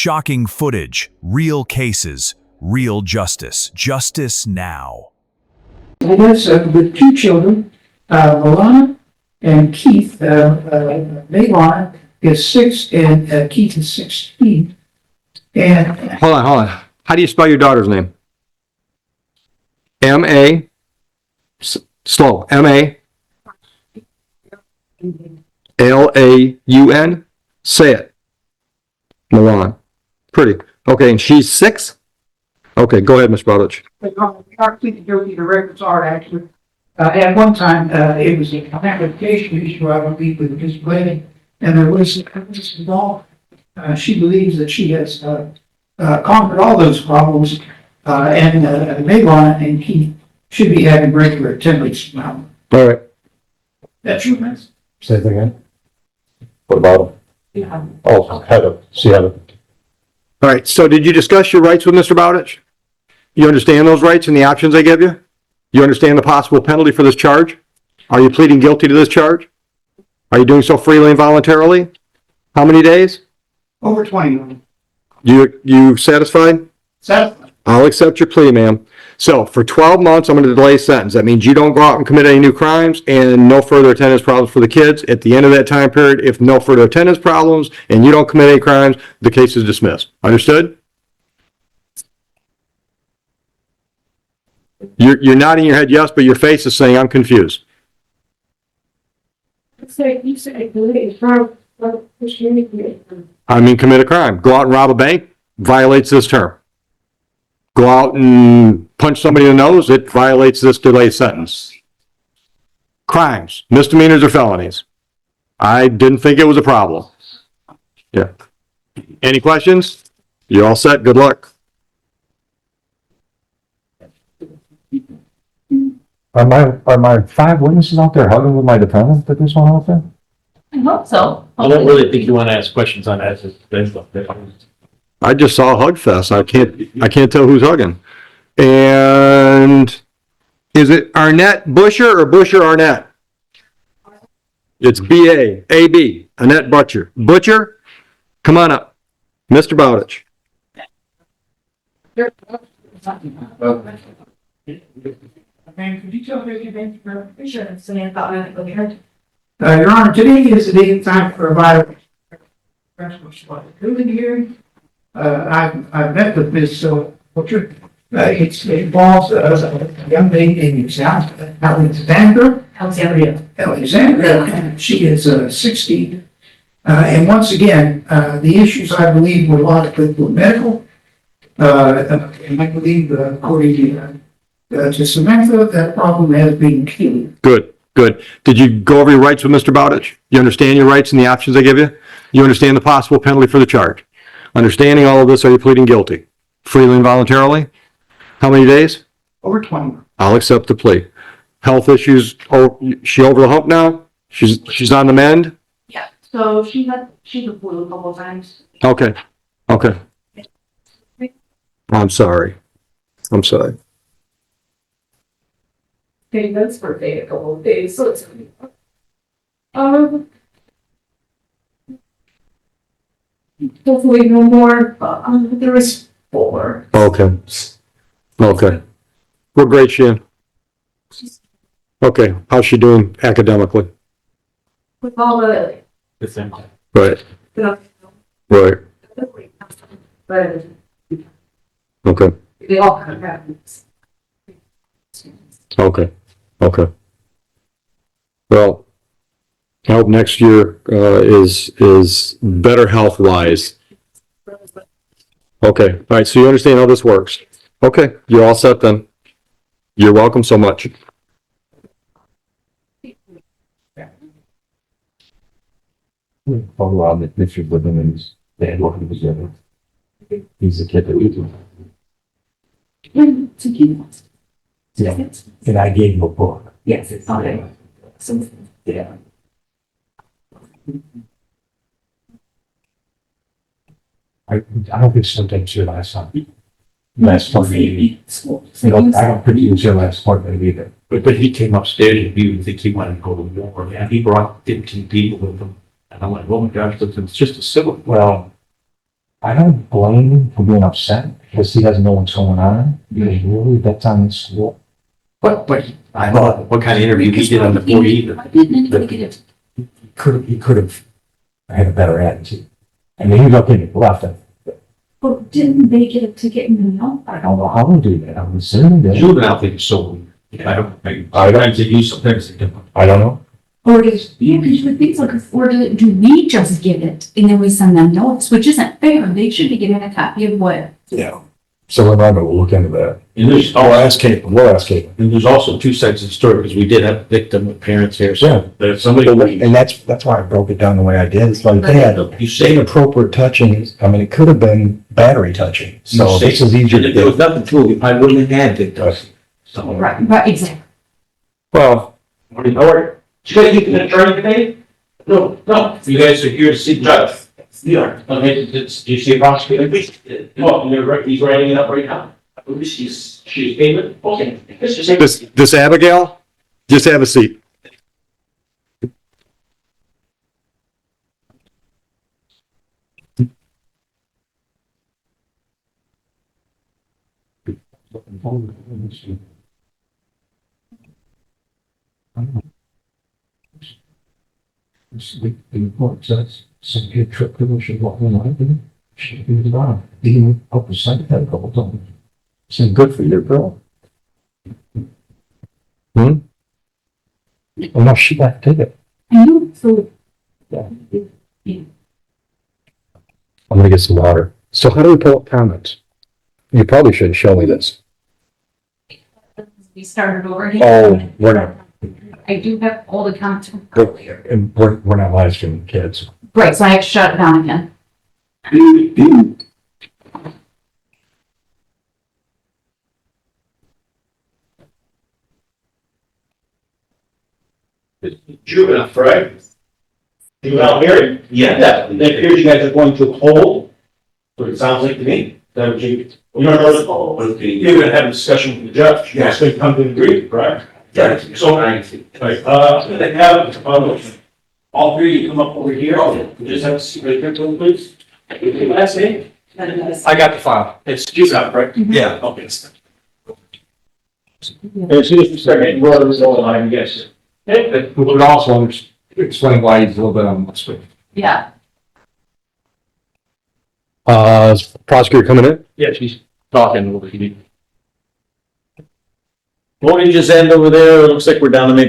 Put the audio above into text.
Shocking footage, real cases, real justice. Justice now. I guess with two children, Milana and Keith. Milana is 6 and Keith is 16. And Hold on. How do you spell your daughter's name? M-A, slow, M-A-L-A-U-N? Say it. Milan. Pretty. Okay, and she's 6? Okay, go ahead, Ms. Brodich. we are pleading guilty. The records are accurate. At one time, it was an application issue, I believe, with disability, and there was involved. She believes that she has conquered all those problems, and Milana and Keith should be having regular attendance now. All right. That's your mess. Say that again. What about him? Yeah. Oh, Heather. See Heather. All right, so did you discuss your rights with Mr. Bowditch? You understand those rights and the options I gave you? You understand the possible penalty for this charge? Are you pleading guilty to this charge? Are you doing so freely and voluntarily? How many days? Over 20. You satisfied? Satisfied. I'll accept your plea, ma'am. So for 12 months, I'm going to delay sentence. That means you don't go out and commit any new crimes and no further attendance problems for the kids. At the end of that time period, if no further attendance problems and you don't commit any crimes, the case is dismissed. Understood? You're nodding your head yes, but your face is saying I'm confused. I mean, commit a crime. Go out and rob a bank, violates this term. Go out and punch somebody in the nose, it violates this delayed sentence. Crimes, misdemeanors or felonies. I didn't think it was a problem. Yeah. Any questions? You're all set. Good luck. Are my 5 witnesses out there hugging with my defendant that this one out there? I hope so. I don't really think you want to ask questions on that. I just saw a hug fest. I can't tell who's hugging. And is it Arnett Busher or Busher Arnett? It's B-A-A-B, Annette Butcher. Butcher, come on up. Mr. Bowditch. Ma'am, could you tell me your name? Sure, Samantha, Your Honor, today is the day and time for a violation building hearing. I've met with Ms. Butcher. It involves a young lady named Alexandria. She is 16. And once again, the issues I believe were a lot of medical. And I believe, according to Samantha, that problem has been cured. Good. Did you go over your rights with Mr. Bowditch? You understand your rights and the options I give you? You understand the possible penalty for the charge? Understanding all of this, are you pleading guilty? Freely and voluntarily? How many days? Over 20. I'll accept the plea. Health issues, she over the hump now? She's on the mend? Yeah, so she's a flu a couple times. Okay. I'm sorry. Hey, that's birthday a couple of days, so it's hopefully no more, but there was 4. Okay. We're great, Shan. Okay, how's she doing academically? With all the same time. Right. stuff, Right. but Okay. they all kind of have. Okay. Well, I hope next year is better health wise. Okay. All right. So you understand how this works. Okay. You're all set then. You're welcome so much. Photo on the picture with him and his dad working together. He's a kid that we do. Yeah. And I gave him a book. Yes, it's okay. Yeah. I don't think sometimes your last time. Last part maybe. I don't think he was your last part maybe either. But he came upstairs and he would think he wanted to go to war. And he brought 15 people with him. And I'm like, oh my gosh, it's just a civil. Well, I don't blame him for being upset because he doesn't know what's going on. Because really, that's on the school. But I thought, what kind of interview he did on the 40? He could have had a better attitude. I mean, he looked in and left it. But didn't they get a ticket in the mail? I don't know how to do that. I'm assuming that. Juvenile thing is so weird. Sometimes they do, sometimes they don't. I don't know. Or does, yeah, because you would think so, or do we just get it and then we send them notes, which isn't fair, they should be getting a copy of what? Yeah. So we're not gonna look into that. And there's, We'll ask Caitlin, we'll ask Caitlin. and there's also two sides of the story, because we did have a victim with parents here, so there's somebody. And that's why I broke it down the way I did. It's like, they had You say, inappropriate touching. I mean, it could have been battery touching. So this is easier to if there was do. nothing to it, I wouldn't have had victims. So. Right, exactly. Well, How are you? You guys get an attorney today? No, you guys are here to see the judge. Yeah. Okay, do you see a prosecutor? Oh, and he's writing it up right now. I believe she's payment. Okay. this Abigail, just have a seat. The report says some kid tripped her, she walked in line, and she was gone. Even up the side of that a couple times. Said, good for you, girl. Oh, no, she got to take it. I know, so. I'm gonna get some water. So how do we pull up comments? You probably should show me this. We started over again. Oh, we're not, I do have all the comments from earlier. and we're not live streaming kids. Right, so I have to shut it down again. Juvenile, right? Juvenile hearing? Yeah. It appears you guys are going to hold, what it sounds like to me. That would you don't know, you're gonna have a discussion with the judge. You guys can come to an agreement, correct? Yeah. So, they have, all three come up over here. Just have a seat right there, please. Last name? I got the file. It's juvenile, right? Yeah. Okay. And as soon as we start getting more of this all line, yes. We would also explain why he's a little bit on the screen. Yeah. Is prosecutor coming in? Yeah, she's talking over here. Voting just end over there. Looks like we're down to maybe